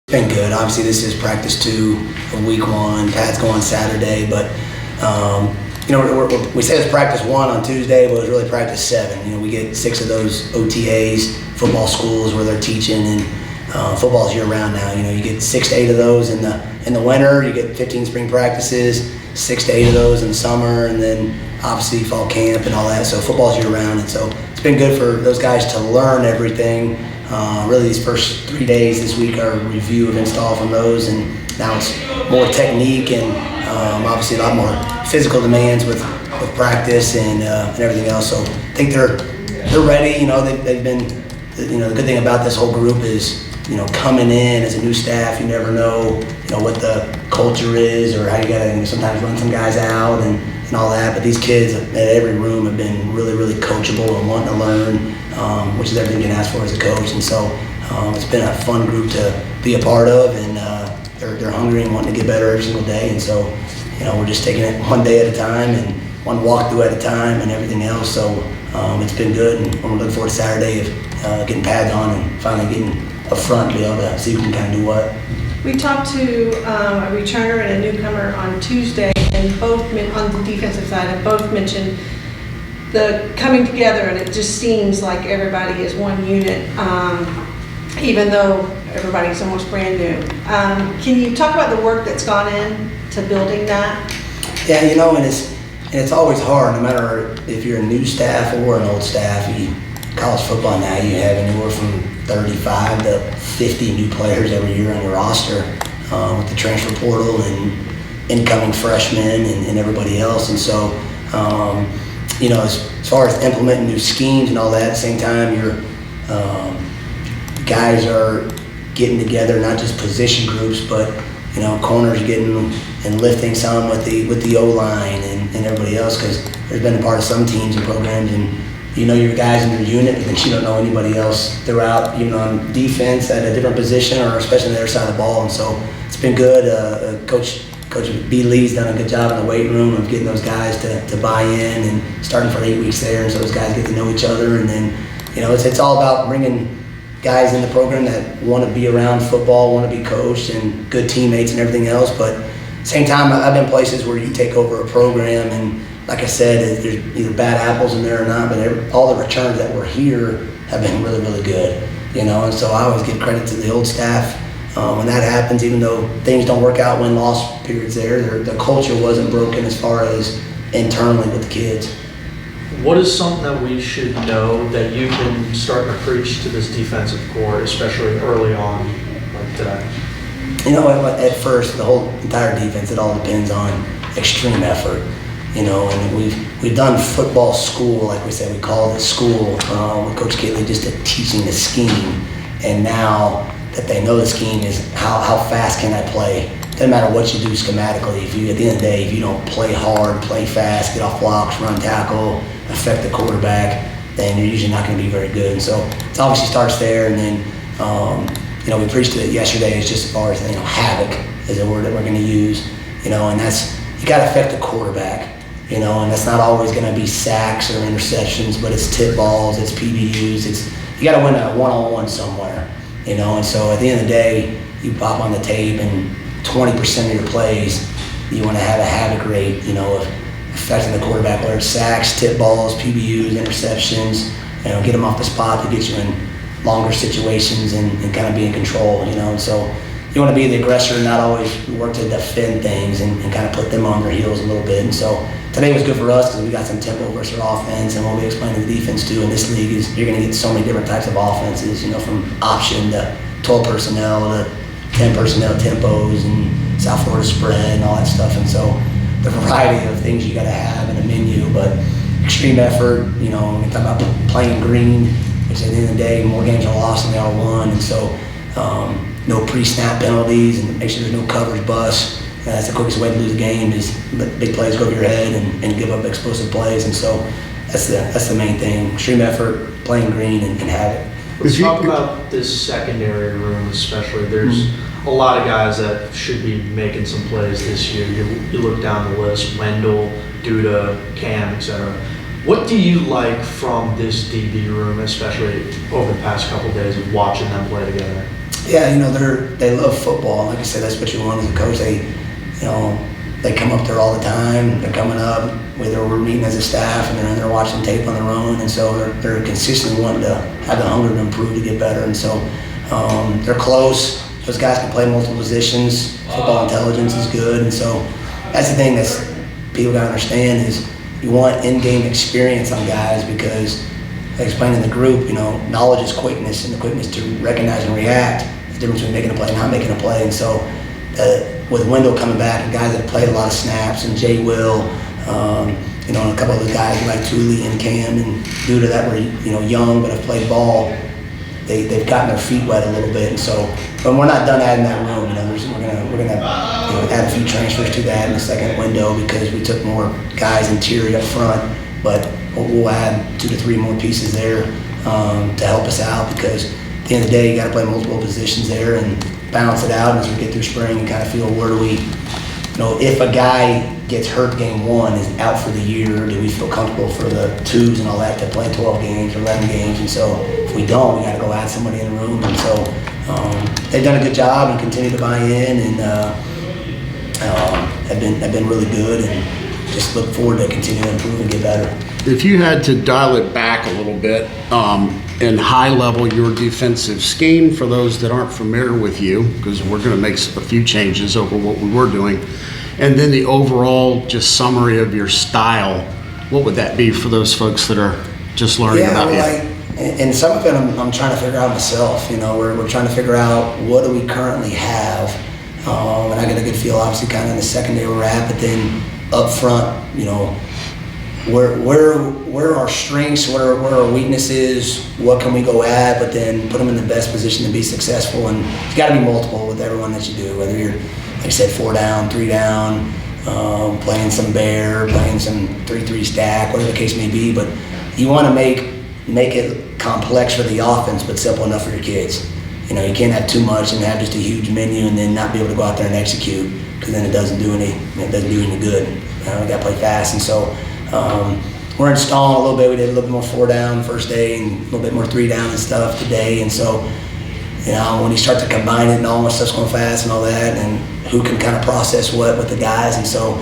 Been good. Obviously, this is practice 2 of week 1. Pads go on Saturday, but we say it's practice 1 on Tuesday, but it's really practice 7. We get 6 of those OTAs, football schools where they're teaching, and football's year round now. You get 6 to 8 of those in the winter. You get 15 spring practices, 6 to 8 of those in the summer, and then obviously fall camp and all that. So football's year round, and so it's been good for those guys to learn everything. Really, these first 3 days this week are a review of install from those, and now it's more technique and obviously a lot more physical demands with practice and everything else. So I think they're ready. They've been. The good thing about this whole group is coming in as a new staff, you never know what the culture is or how you gotta sometimes run some guys out and all that. But these kids at every room have been really, really coachable and wanting to learn, which is everything you can ask for as a coach. And so it's been a fun group to be a part of, and they're hungry and wanting to get better every single day. And so we're just taking it one day at a time and one walkthrough at a time and everything else. So it's been good, and we're looking forward to Saturday of getting pads on and finally getting up front and be able to see who can kind of do what. We talked to a returner and a newcomer on Tuesday, and both on the defensive side, and both mentioned the coming together, and it just seems like everybody is one unit, even though everybody's almost brand new. Can you talk about the work that's gone in to building that? Yeah, and it's always hard, no matter if you're a new staff or an old staff. College football now, you have anywhere from 35 to 50 new players every year on your roster with the transfer portal and incoming freshmen and everybody else. And so, as far as implementing new schemes and all that, at the same time, your guys are getting together, not just position groups, but corners getting and lifting some with the O-line and everybody else, because there's been a part of some teams and programs, and your guys in your unit, but then you don't know anybody else throughout, on defense at a different position, or especially on the other side of the ball. And so it's been good. Coach B. Lee's done a good job in the weight room of getting those guys to buy in and starting for 8 weeks there, and so those guys get to know each other. And then it's all about bringing guys in the program that want to be around football, want to be coached, and good teammates and everything else. But at the same time, I've been places where you take over a program, and like I said, there's either bad apples in there or not, but all the returns that were here have been really, really good. And so I always give credit to the old staff. When that happens, even though things don't work out, win-loss periods there, the culture wasn't broken as far as internally with the kids. What is something that we should know that you've been starting to preach to this defensive core, especially early on, like today? At first, the whole entire defense, it all depends on extreme effort. And we've done football school, like we said, we call it school with Coach Kitley, just teaching the scheme. And now that they know the scheme is how fast can I play? Doesn't matter what you do schematically. At the end of the day, if you don't play hard, play fast, get off blocks, run tackle, affect the quarterback, then you're usually not going to be very good. And so it obviously starts there. And then, we preached it yesterday, as just as far as, havoc is a word that we're going to use, and that's, you got to affect the quarterback. And that's not always going to be sacks or interceptions, but it's tip balls, it's PBUs, you got to win a one-on-one somewhere, And so at the end of the day, you pop on the tape, and 20% of your plays, you want to have a havoc rate, of affecting the quarterback, whether it's sacks, tip balls, PBUs, interceptions, get them off the spot to get you in longer situations and kind of be in control, And so you want to be the aggressor and not always work to defend things and kind of put them on their heels a little bit. And so today was good for us because we got some tempo versus their offense, and what we explained to the defense too in this league is you're going to get so many different types of offenses, from option to 12 personnel to 10 personnel tempos and South Florida spread and all that stuff. And so the variety of things you got to have in a menu, but extreme effort, when we talk about playing green, which at the end of the day, more games are lost than they are won. And so no pre-snap penalties, and make sure there's no coverage bust. That's the quickest way to lose a game, is let big plays go over your head and give up explosive plays. And so that's the main thing. Extreme effort, playing green, and have it. Let's talk about this secondary room especially. There's a lot of guys that should be making some plays this year. You look down the list, Wendell, Duda, Cam, etc. What do you like from this DB room, especially over the past couple of days of watching them play together? Yeah, they love football. Like I said, that's what you want as a coach. They come up there all the time. They're coming up, whether we're meeting as a staff and they're in there watching tape on their own. And so they're consistently wanting to have the hunger to improve, to get better. And so they're close. Those guys can play multiple positions. Football intelligence is good. And so that's the thing that's people got to understand is you want in-game experience on guys because, like I explained in the group, knowledge is quickness, and the quickness to recognize and react is the difference between making a play and not making a play. And so with Wendell coming back and guys that have played a lot of snaps, and Jay Will, and a couple of the guys like Thule and Cam, and due to that were young but have played ball, they've gotten their feet wet a little bit. And so, but we're not done adding that room. We're gonna add a few transfers to that in the second window because we took more guys interior up front, but we'll add 2 to 3 more pieces there to help us out because at the end of the day, you got to play multiple positions there and balance it out as we get through spring and kind of feel where do we, if a guy gets hurt game 1, is out for the year, do we feel comfortable for the 2s and all that to play 12 games or 11 games? And so if we don't, we got to go add somebody in the room. And so they've done a good job and continue to buy in and have been really good and just look forward to continue to improve and get better. If you had to dial it back a little bit and high level your defensive scheme for those that aren't familiar with you, because we're going to make a few changes over what we were doing, and then the overall just summary of your style, what would that be for those folks that are just learning about you? And some of it I'm trying to figure out myself. We're trying to figure out what do we currently have, and I got a good feel obviously kind of in the secondary we're at, but then up front, where our strengths, where our weaknesses, what can we go at, but then put them in the best position to be successful. And it's got to be multiple with everyone that you do, whether you're, like I said, 4 down, 3 down, playing some bear, playing some 3-3 stack, whatever the case may be. But you want to make it complex for the offense, but simple enough for your kids. You can't have too much and have just a huge menu and then not be able to go out there and execute, because then it doesn't do any good. We got to play fast, and so. We're installing a little bit. We did a little bit more 4 down first day and a little bit more 3 down and stuff today. And so, when you start to combine it and all my stuff's going fast and all that, and who can kind of process what with the guys. And so,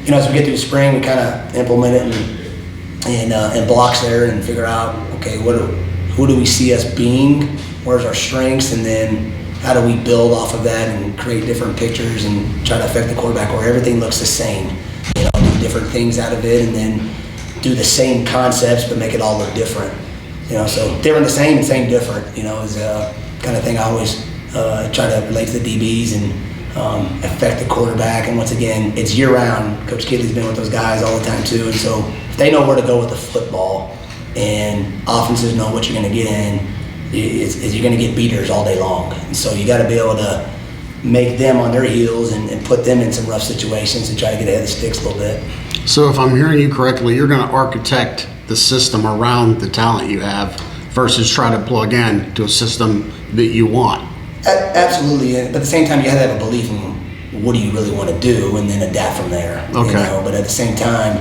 as we get through the spring, we kind of implement it in blocks there and figure out, okay, who do we see us being? Where's our strengths? And then how do we build off of that and create different pictures and try to affect the quarterback where everything looks the same? Do different things out of it, and then do the same concepts but make it all look different. So different the same and same different. Is a kind of thing I always try to relate to the DBs and affect the quarterback. And once again, it's year round. Coach Kidley's been with those guys all the time too, and so if they know where to go with the football, and offenses know what you're going to get in, is you're going to get beaters all day long. And so you got to be able to make them on their heels and put them in some rough situations and try to get ahead of the sticks a little bit. So if I'm hearing you correctly, you're going to architect the system around the talent you have versus try to plug in to a system that you want. Absolutely, but at the same time, you have to have a belief in what do you really want to do and then adapt from there. Okay. But at the same time,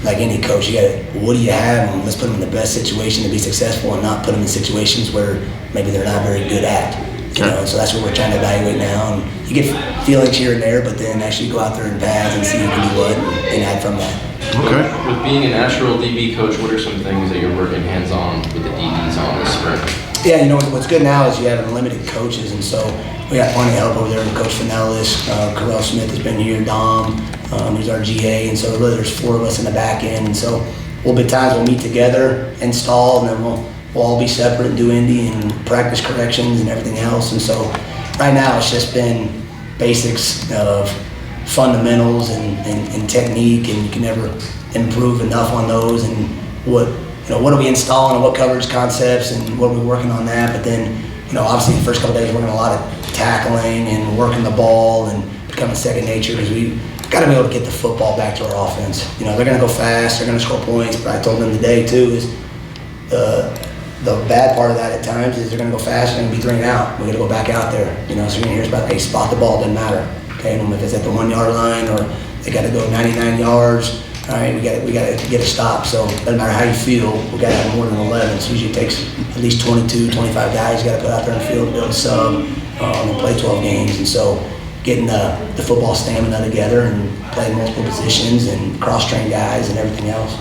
like any coach, what do you have, and let's put them in the best situation to be successful and not put them in situations where maybe they're not very good at. So that's what we're trying to evaluate now. And you get feelings here and there, but then actually go out there and pads and see who can do what and add from that. Okay. With being a natural DB coach, what are some things that you're working hands-on with the DBs on this spring? Yeah, what's good now is you have unlimited coaches, and so we got plenty of help over there with Coach Finellis, Carell Smith has been here, Dom, who's our GA, and so really there's 4 of us in the back end, and so we'll be times we'll meet together, install, and then we'll all be separate and do indie and practice corrections and everything else. And so right now it's just been basics of fundamentals and technique, and you can never improve enough on those. And what are we installing and what coverage concepts and what are we working on that. But then, obviously the first couple of days we're working a lot of tackling and working the ball and becoming second nature, because we've got to be able to get the football back to our offense. They're going to go fast, they're going to score points, but I told them today too is the bad part of that at times is they're going to go fast, they're going to be 3 and out. We're going to go back out there. So you're going to hear about, hey, spot the ball, doesn't matter. Okay, and if it's at the 1 yard line or they got to go 99 yards, all right, we got to get a stop. So no matter how you feel, we got to have more than 11. So usually it takes at least 22, 25 guys you got to put out there in the field, build a sub, and play 12 games. And so getting the football stamina together and playing multiple positions and cross-train guys and everything else.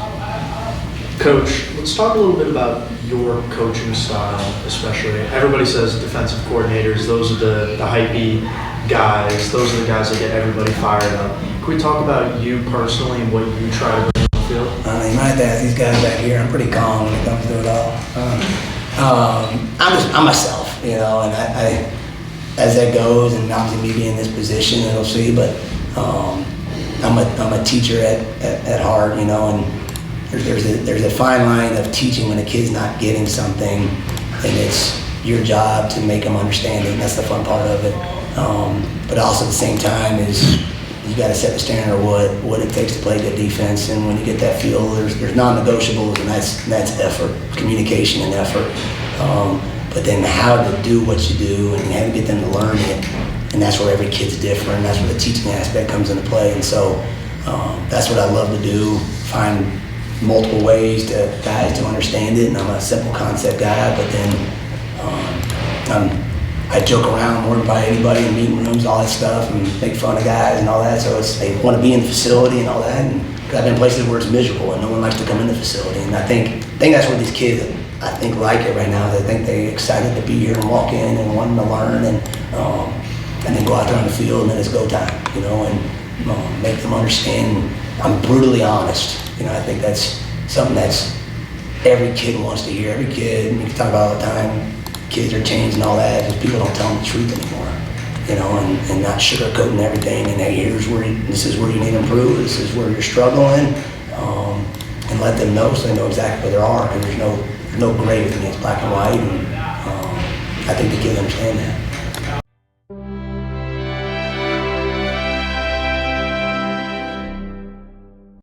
Coach, let's talk a little bit about your coaching style, especially. Everybody says defensive coordinators, those are the hypey guys, those are the guys that get everybody fired up. Can we talk about you personally and what you try to bring on the field? You might have to ask these guys back here. I'm pretty calm when it comes to it all. I'm myself, you know, and I as that goes, and obviously me being in this position, and we'll see, but I'm a teacher at heart, you know, and there's a fine line of teaching when a kid's not getting something, and it's your job to make them understand it, and that's the fun part of it. But also at the same time is you got to set the standard of what it takes to play good defense, and when you get that feel, there's non-negotiables, and that's effort, communication and effort. But then how to do what you do and how to get them to learn it, and that's where every kid's different. That's where the teaching aspect comes into play, and so that's what I love to do. Find multiple ways to guys to understand it, and I'm a simple concept guy, but then I joke around more than probably anybody in meeting rooms, all that stuff, and make fun of guys and all that. So they want to be in the facility and all that. And I've been in places where it's miserable and no one likes to come in the facility. And I think that's where these kids, I think, like it right now. They think they're excited to be here and walk in and wanting to learn and then go out there on the field and then it's go time, you know, and make them understand. I'm brutally honest. You know, I think that's something that's every kid wants to hear. Every kid, we can talk about all the time. Kids are changed and all that, because people don't tell them the truth anymore, you know, and not sugarcoating everything. And hey, this is where you need to improve. This is where you're struggling, and let them know so they know exactly where they are. Because there's no gray within it. It's black and white, and I think the kids understand that.